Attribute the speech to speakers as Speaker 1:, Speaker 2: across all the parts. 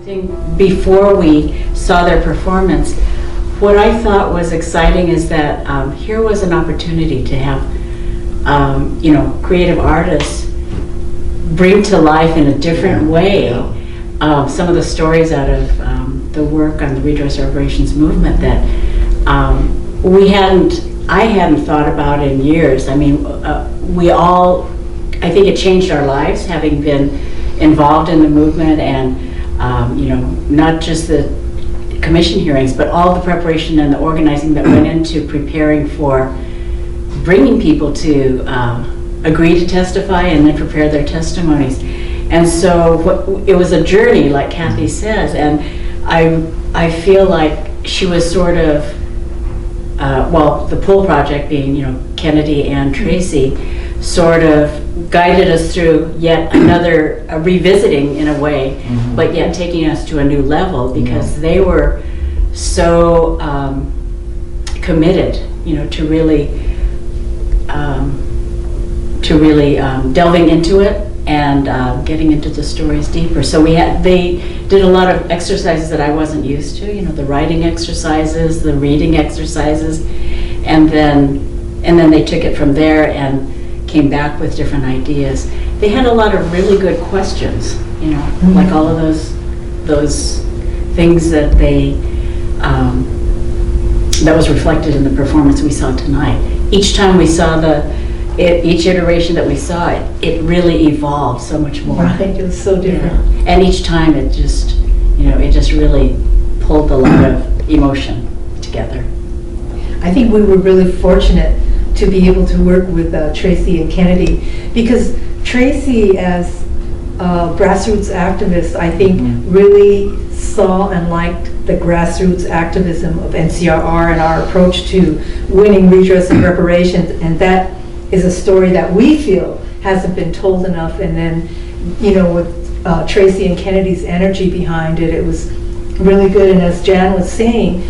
Speaker 1: thing before we saw their performance. What I thought was exciting is that here was an opportunity to have, creative artists bring to life in a different way some of the stories out of the work on the redress reparations movement that I hadn't thought about in years. I mean, I think it changed our lives having been involved in the movement and, not just the commission hearings, but all the preparation and the organizing that went into preparing for bringing people to agree to testify and then prepare their testimonies. And so it was a journey, like Kathy says, and I feel like she was sort of, the PULL project being, Kennedy and Tracy, sort of guided us through yet another revisiting in a way, but yet taking us to a new level because they were so committed, to really delving into it and getting into the stories deeper. So they did a lot of exercises that I wasn't used to, the writing exercises, the reading exercises, and then they took it from there and came back with different ideas. They had a lot of really good questions, like all of those things that that was reflected in the performance we saw tonight. Each time we saw each iteration that we saw, it really evolved so much more.
Speaker 2: Right, it was so different.
Speaker 1: Yeah. And each time it just really pulled a lot of emotion together.
Speaker 2: I think we were really fortunate to be able to work with Tracy and Kennedy because Tracy, as a grassroots activist, I think really saw and liked the grassroots activism of NCRR and our approach to winning redress and reparations, and that is a story that we feel hasn't been told enough. And then, with Tracy and Kennedy's energy behind it, it was really good. And as Jan was saying,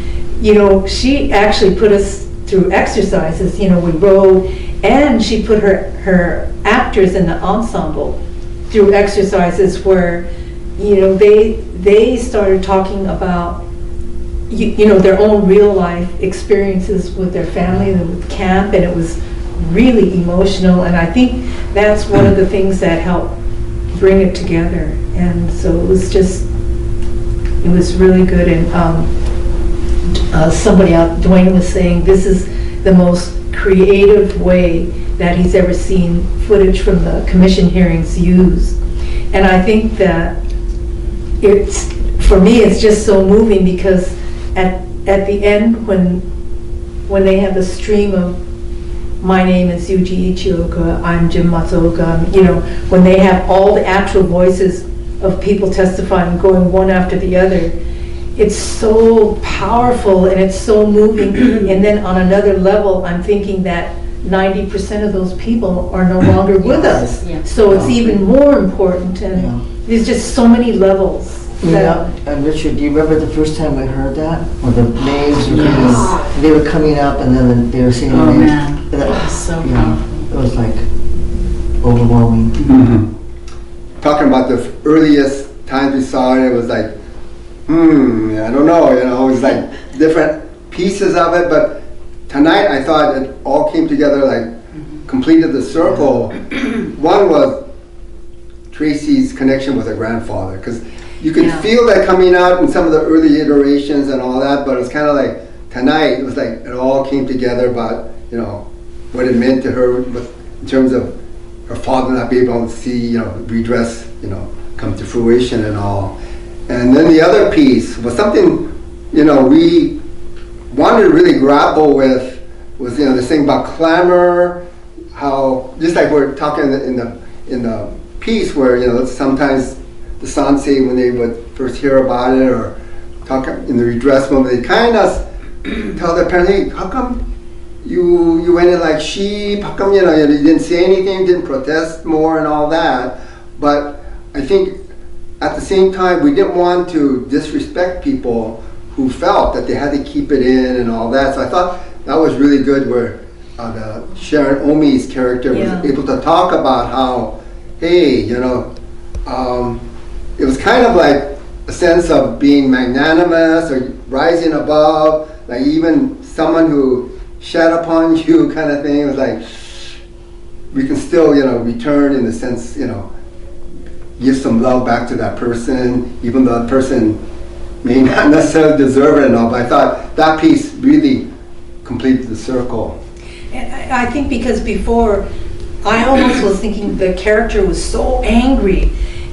Speaker 2: she actually put us through exercises. We wrote, and she put her actors in the ensemble through exercises where, they started talking about, their own real life experiences with their family and with camp, and it was really emotional. And I think that's one of the things that helped bring it together. And so it was really good. And somebody out, Dwayne was saying, this is the most creative way that he's ever seen footage from the commission hearings used. And I think that for me, it's just so moving because at the end, when they have the stream of, my name is Yuji Ichioka, I'm Jim Masaoka, when they have all the actual voices of people testifying, going one after the other, it's so powerful and it's so moving. And then on another level, I'm thinking that 90% of those people are no longer with us. Yeah. So it's even more important, and there's just so many levels.
Speaker 3: And Richard, do you remember the first time we heard that? When the names were coming up and then they were saying names?
Speaker 1: Man. That was so powerful.
Speaker 3: It was like overwhelming.
Speaker 4: Talking about the earliest times we saw it, it was like, I don't know, it was like different pieces of it, but tonight I thought it all came together, like completed the circle. One was Tracy's connection with her grandfather, because you could feel that coming out in some of the early iterations and all that, but it's kind of like tonight, it was like it all came together about, what it meant to her in terms of her father not being able to see, redress, come to fruition and all. And then the other piece was something, we wanted to really grapple with was, this thing about clamor, how, just like we're talking in the piece where, sometimes the Sansei, when they would first hear about it or talk in the redress moment, they kind of tell their parents, hey, how come you went in like sheep? How come, you didn't say anything, didn't protest more and all that? But I think at the same time, we didn't want to disrespect people who felt that they had to keep it in and all that. So I thought that was really good where the Sharon Omi's character was able to talk about how, hey, it was kind of like a sense of being magnanimous or rising above, like even someone who shat upon you kind of thing. It was like, we can still, return in the sense, give some love back to that person, even though that person may not necessarily deserve it and all, but I thought that piece really completed the circle.
Speaker 2: And I think because before, I almost was thinking the character was so angry,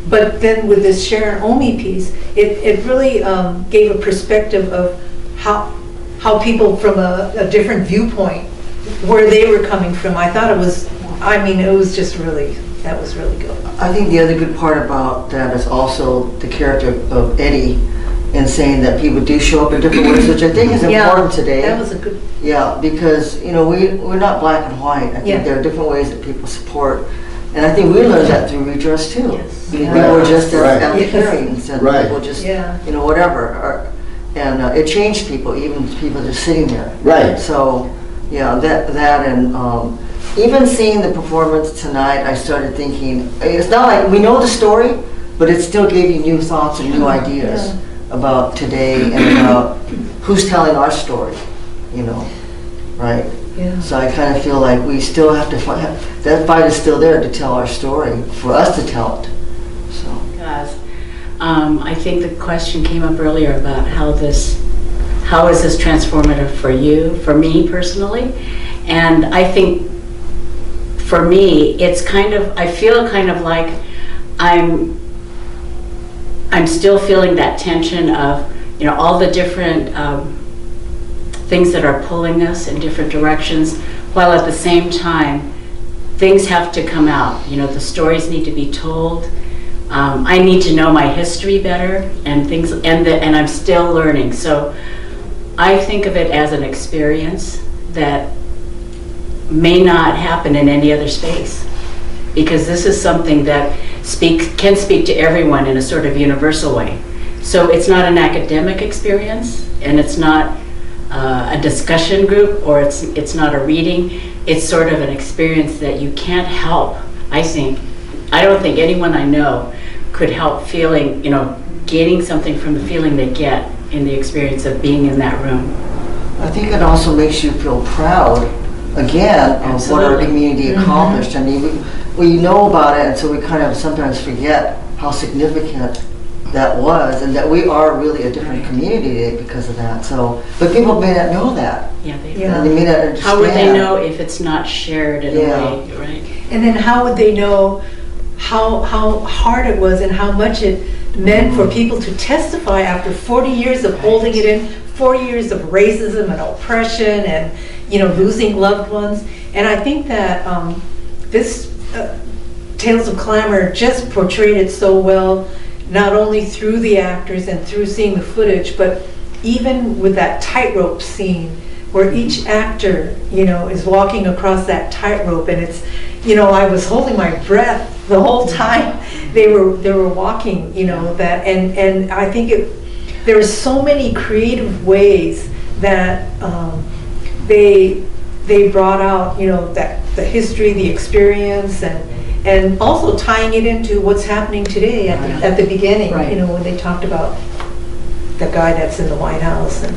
Speaker 2: but then with this Sharon Omi piece, it really gave a perspective of how people from a different viewpoint, where they were coming from. I thought it was just really, that was really good.
Speaker 3: I think the other good part about that is also the character of Eddie, and saying that people do show up in different ways, which I think is important today.
Speaker 2: That was a good.
Speaker 3: Yeah, because we're not black and white. I think
Speaker 2: Yeah.
Speaker 3: there are different ways that people support, and I think we learned that through Redress too.
Speaker 2: Yes.
Speaker 3: People were just
Speaker 4: Right.
Speaker 3: at the
Speaker 2: Yes.
Speaker 3: hearings, and
Speaker 4: Right.
Speaker 3: people just
Speaker 2: Yeah.
Speaker 3: whatever, and it changed people, even people just sitting there.
Speaker 4: Right.
Speaker 3: So yeah, that and even seeing the performance tonight, I started thinking it's not like we know the story, but it still gave you new thoughts and new ideas about today and about who's telling our story, right?
Speaker 2: Yeah.
Speaker 3: So I kind of feel like we still have to fight. That fight is still there to tell our story, for us to tell it. So.
Speaker 1: Guys, I think the question came up earlier about how is this transformative for you, for me personally? And I think for me, I feel kind of like I'm still feeling that tension of, all the different things that are pulling us in different directions, while at the same time, things have to come out. The stories need to be told. I need to know my history better and things, and I'm still learning. So I think of it as an experience that may not happen in any other space, because this is something that can speak to everyone in a sort of universal way. So it's not an academic experience, and it's not a discussion group, or it's not a reading. It's sort of an experience that you can't help. I don't think anyone I know could help feeling, gaining something from the feeling they get in the experience of being in that room.
Speaker 3: I think it also makes you feel proud, again, of what our
Speaker 1: Absolutely.
Speaker 3: community accomplished. I mean, we know about it, and so we kind of sometimes forget how significant that was, and that we are really a different community today because of that. So, but people may not know that.
Speaker 1: Yeah,
Speaker 3: And they may not understand.
Speaker 1: How would they know if it's not shared in a way, right?
Speaker 2: And then how would they know how hard it was and how much it meant for people to testify after 40 years of holding it in, 40 years of racism and oppression and, losing loved ones. And I think that this Tales of Clamor just portrayed it so well, not only through the actors and through seeing the footage, but even with that tightrope scene where each actor, is walking across that tightrope, and it's, I was holding my breath the whole time they were walking, that, and I think there were so many creative ways that they brought out, that the history, the experience, and also tying it into what's happening today at the beginning,
Speaker 1: Right.
Speaker 2: when they talked about the guy that's in the White House. And